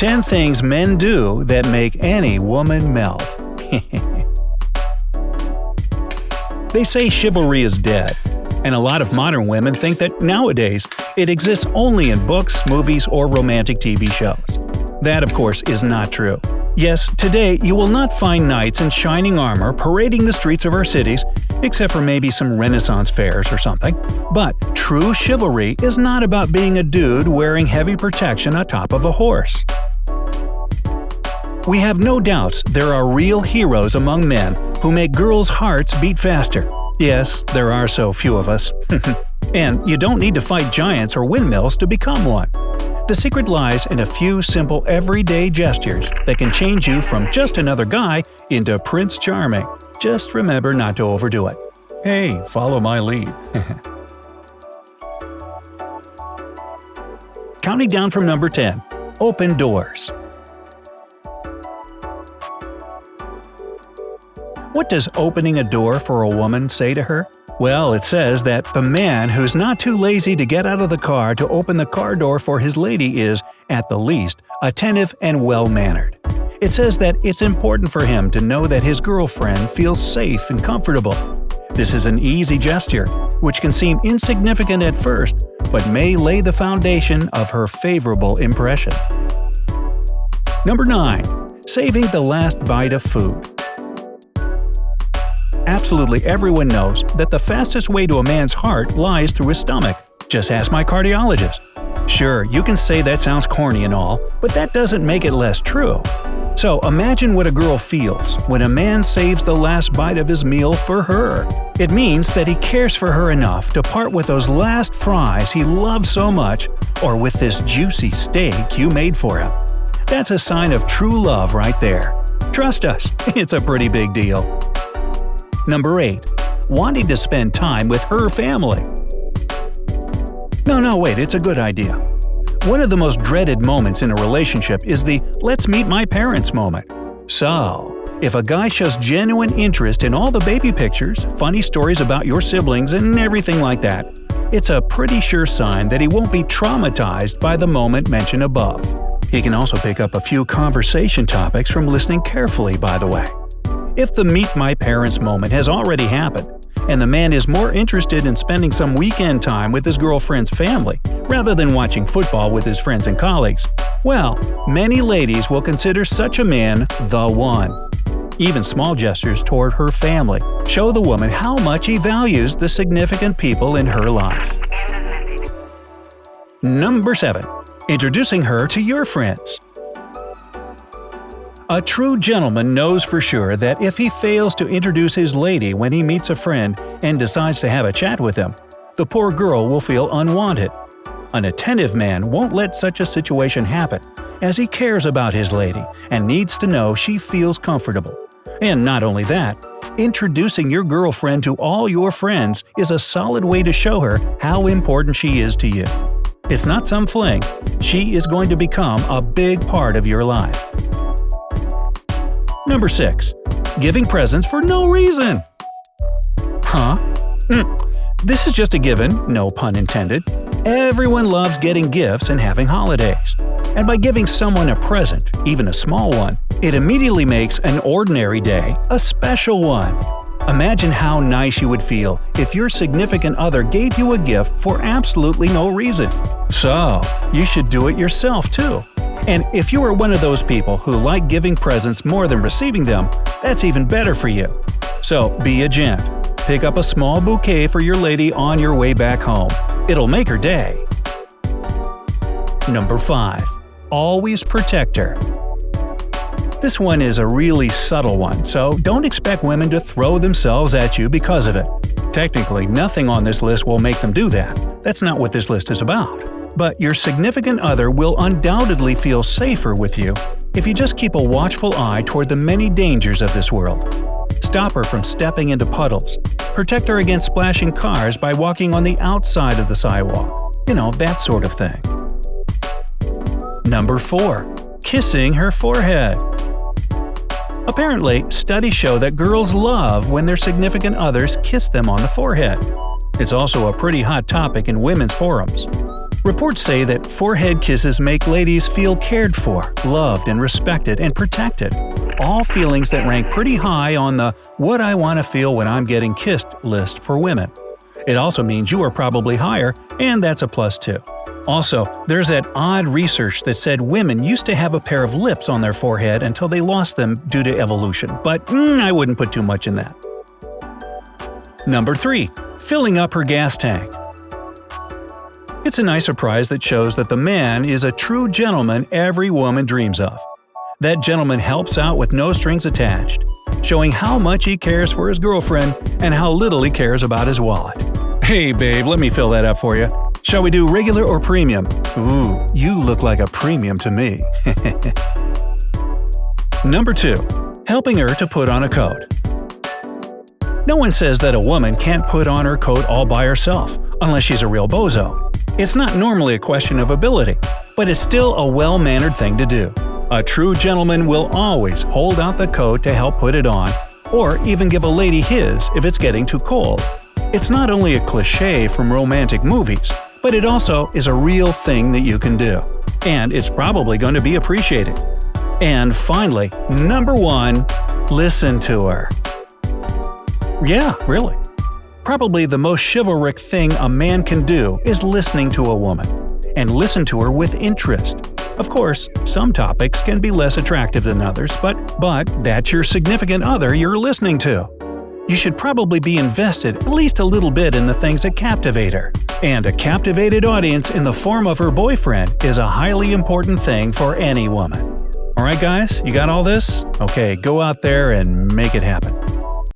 10 things men do that make any woman melt. They say chivalry is dead, and a lot of modern women think that nowadays it exists only in books, movies, or romantic TV shows. That, of course, is not true. Yes, today you will not find knights in shining armor parading the streets of our cities, except for maybe some Renaissance fairs or something. But true chivalry is not about being a dude wearing heavy protection atop of a horse. We have no doubts there are real heroes among men who make girls' hearts beat faster. Yes, there are so few of us. And you don't need to fight giants or windmills to become one. The secret lies in a few simple everyday gestures that can change you from just another guy into Prince Charming. Just remember not to overdo it. Hey, follow my lead. Counting down from number 10. Open doors. What does opening a door for a woman say to her? Well, it says that the man who's not too lazy to get out of the car to open the car door for his lady is, at the least, attentive and well-mannered. It says that it's important for him to know that his girlfriend feels safe and comfortable. This is an easy gesture, which can seem insignificant at first, but may lay the foundation of her favorable impression. Number 9. Saving the last bite of food. Absolutely everyone knows that the fastest way to a man's heart lies through his stomach. Just ask my cardiologist. Sure, you can say that sounds corny and all, but that doesn't make it less true. So imagine what a girl feels when a man saves the last bite of his meal for her. It means that he cares for her enough to part with those last fries he loves so much, or with this juicy steak you made for him. That's a sign of true love right there. Trust us, it's a pretty big deal. Number 8. Wanting to spend time with her family. No, wait, it's a good idea. One of the most dreaded moments in a relationship is the "let's meet my parents" moment. So, if a guy shows genuine interest in all the baby pictures, funny stories about your siblings, and everything like that, it's a pretty sure sign that he won't be traumatized by the moment mentioned above. He can also pick up a few conversation topics from listening carefully, by the way. If the meet my parents moment has already happened, and the man is more interested in spending some weekend time with his girlfriend's family rather than watching football with his friends and colleagues, well, many ladies will consider such a man the one. Even small gestures toward her family show the woman how much he values the significant people in her life. Number 7. Introducing her to your friends. A true gentleman knows for sure that if he fails to introduce his lady when he meets a friend and decides to have a chat with him, the poor girl will feel unwanted. An attentive man won't let such a situation happen, as he cares about his lady and needs to know she feels comfortable. And not only that, introducing your girlfriend to all your friends is a solid way to show her how important she is to you. It's not some fling, she is going to become a big part of your life. Number 6. Giving presents for no reason. Huh? This is just a given, no pun intended. Everyone loves getting gifts and having holidays. And by giving someone a present, even a small one, it immediately makes an ordinary day a special one. Imagine how nice you would feel if your significant other gave you a gift for absolutely no reason. So, you should do it yourself too. And if you are one of those people who like giving presents more than receiving them, that's even better for you. So be a gent. Pick up a small bouquet for your lady on your way back home. It'll make her day. Number 5. Always protect her. This one is a really subtle one, so don't expect women to throw themselves at you because of it. Technically, nothing on this list will make them do that. That's not what this list is about. But your significant other will undoubtedly feel safer with you if you just keep a watchful eye toward the many dangers of this world. Stop her from stepping into puddles. Protect her against splashing cars by walking on the outside of the sidewalk. You know, that sort of thing. Number 4. Kissing her forehead. Apparently, studies show that girls love when their significant others kiss them on the forehead. It's also a pretty hot topic in women's forums. Reports say that forehead kisses make ladies feel cared for, loved and respected and protected. All feelings that rank pretty high on the "what I want to feel when I'm getting kissed" list for women. It also means you are probably higher, and that's a plus too. Also, there's that odd research that said women used to have a pair of lips on their forehead until they lost them due to evolution, but I wouldn't put too much in that. Number 3. Filling up her gas tank. It's a nice surprise that shows that the man is a true gentleman every woman dreams of. That gentleman helps out with no strings attached, showing how much he cares for his girlfriend and how little he cares about his wallet. "Hey babe, let me fill that up for you. Shall we do regular or premium?" "Ooh, you look like a premium to me." Number 2. Helping her to put on a coat. No one says that a woman can't put on her coat all by herself, unless she's a real bozo. It's not normally a question of ability, but it's still a well-mannered thing to do. A true gentleman will always hold out the coat to help put it on, or even give a lady his if it's getting too cold. It's not only a cliché from romantic movies, but it also is a real thing that you can do. And it's probably going to be appreciated. And finally, number 1, listen to her. Yeah, really. Probably the most chivalric thing a man can do is listening to a woman. And listen to her with interest. Of course, some topics can be less attractive than others, but that's your significant other you're listening to. You should probably be invested at least a little bit in the things that captivate her. And a captivated audience in the form of her boyfriend is a highly important thing for any woman. Alright guys, you got all this? Okay, go out there and make it happen.